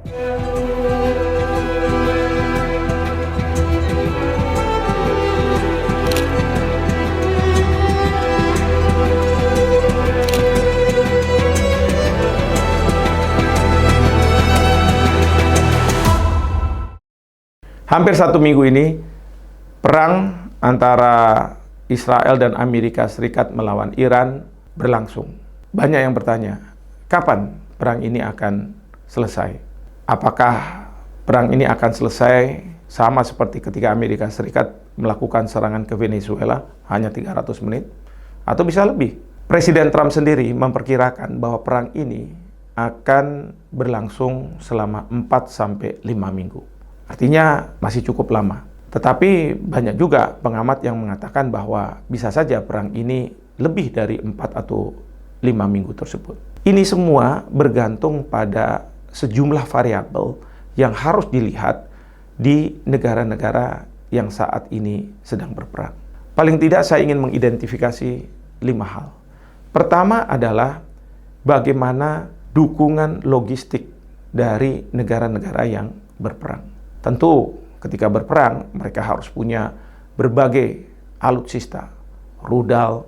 Hampir 1 minggu ini, perang antara Israel dan Amerika Serikat melawan Iran berlangsung. Banyak yang bertanya, kapan perang ini akan selesai? Apakah perang ini akan selesai sama seperti ketika Amerika Serikat melakukan serangan ke Venezuela, hanya 300 menit? Atau bisa lebih? Presiden Trump sendiri memperkirakan bahwa perang ini akan berlangsung selama 4-5 minggu. Artinya masih cukup lama. Tetapi banyak juga pengamat yang mengatakan bahwa bisa saja perang ini lebih dari 4 atau 5 minggu tersebut. Ini semua bergantung pada sejumlah variabel yang harus dilihat di negara-negara yang saat ini sedang berperang. Paling tidak saya ingin mengidentifikasi 5 hal. Pertama adalah bagaimana dukungan logistik dari negara-negara yang berperang. Tentu ketika berperang mereka harus punya berbagai alutsista, rudal,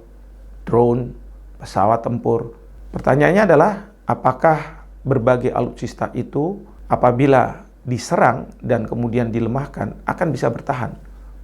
drone, pesawat tempur. Pertanyaannya adalah apakah berbagai alutsista itu apabila diserang dan kemudian dilemahkan akan bisa bertahan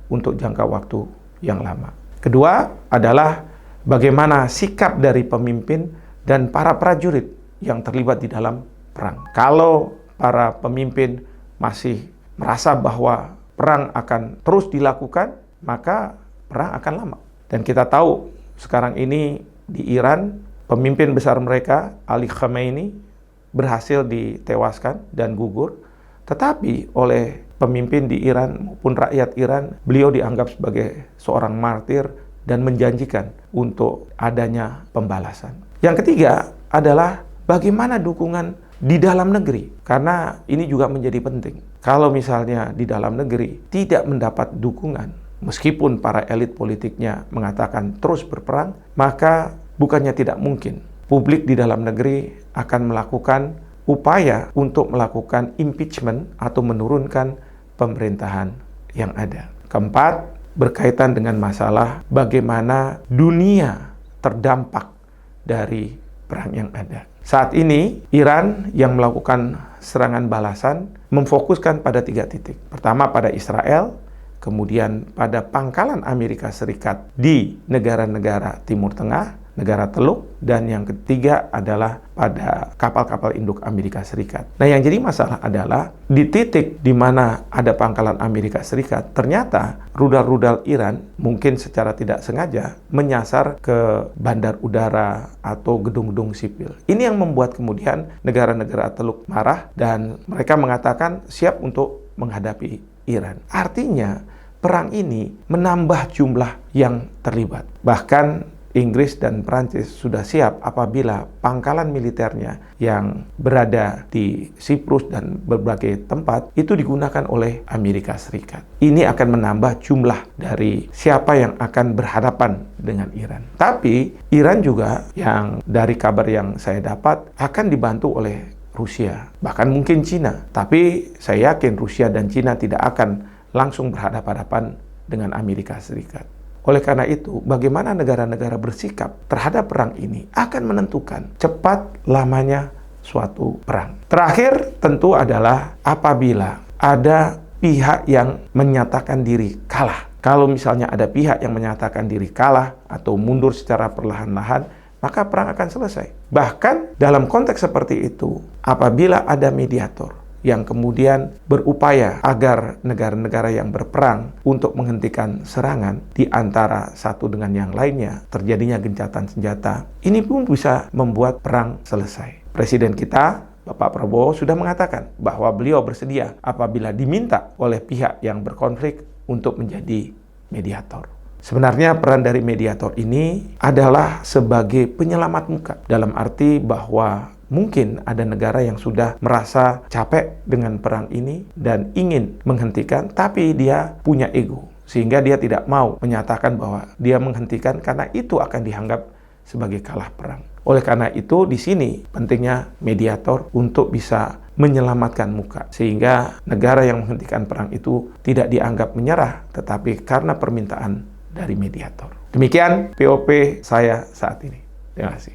untuk jangka waktu yang lama. Kedua adalah bagaimana sikap dari pemimpin dan para prajurit yang terlibat di dalam perang. Kalau para pemimpin masih merasa bahwa perang akan terus dilakukan, maka perang akan lama. Dan kita tahu sekarang ini di Iran, pemimpin besar mereka, Ali Khamenei, berhasil ditewaskan dan gugur. Tetapi oleh pemimpin di Iran maupun rakyat Iran, beliau dianggap sebagai seorang martir dan menjanjikan untuk adanya pembalasan. Yang ketiga adalah bagaimana dukungan di dalam negeri, karena ini juga menjadi penting. Kalau misalnya di dalam negeri tidak mendapat dukungan, meskipun para elit politiknya mengatakan terus berperang, maka bukannya tidak mungkin publik di dalam negeri akan melakukan upaya untuk melakukan impeachment atau menurunkan pemerintahan yang ada. Keempat, berkaitan dengan masalah bagaimana dunia terdampak dari perang yang ada. Saat ini, Iran yang melakukan serangan balasan memfokuskan pada 3 titik. Pertama pada Israel, kemudian pada pangkalan Amerika Serikat di negara-negara Timur Tengah, negara Teluk, dan yang ketiga adalah pada kapal-kapal induk Amerika Serikat. Nah, yang jadi masalah adalah di titik di mana ada pangkalan Amerika Serikat, ternyata rudal-rudal Iran mungkin secara tidak sengaja menyasar ke bandar udara atau gedung-gedung sipil. Ini yang membuat kemudian negara-negara Teluk marah dan mereka mengatakan siap untuk menghadapi Iran. Artinya, perang ini menambah jumlah yang terlibat. Bahkan Inggris dan Prancis sudah siap apabila pangkalan militernya yang berada di Siprus dan berbagai tempat itu digunakan oleh Amerika Serikat. Ini akan menambah jumlah dari siapa yang akan berhadapan dengan Iran. Tapi Iran juga yang dari kabar yang saya dapat akan dibantu oleh Rusia, bahkan mungkin Cina. Tapi saya yakin Rusia dan Cina tidak akan langsung berhadapan-hadapan dengan Amerika Serikat. Oleh karena itu, bagaimana negara-negara bersikap terhadap perang ini akan menentukan cepat lamanya suatu perang. Terakhir tentu adalah apabila ada pihak yang menyatakan diri kalah. Kalau misalnya ada pihak yang menyatakan diri kalah atau mundur secara perlahan-lahan, maka perang akan selesai. Bahkan dalam konteks seperti itu, apabila ada mediator yang kemudian berupaya agar negara-negara yang berperang untuk menghentikan serangan di antara satu dengan yang lainnya, terjadinya gencatan senjata, ini pun bisa membuat perang selesai. Presiden kita, Bapak Prabowo, sudah mengatakan bahwa beliau bersedia apabila diminta oleh pihak yang berkonflik untuk menjadi mediator. Sebenarnya peran dari mediator ini adalah sebagai penyelamat muka, dalam arti bahwa mungkin ada negara yang sudah merasa capek dengan perang ini dan ingin menghentikan, tapi dia punya ego, sehingga dia tidak mau menyatakan bahwa dia menghentikan karena itu akan dianggap sebagai kalah perang. Oleh karena itu, di sini pentingnya mediator untuk bisa menyelamatkan muka. Sehingga negara yang menghentikan perang itu tidak dianggap menyerah, tetapi karena permintaan dari mediator. Demikian POV saya saat ini. Terima kasih.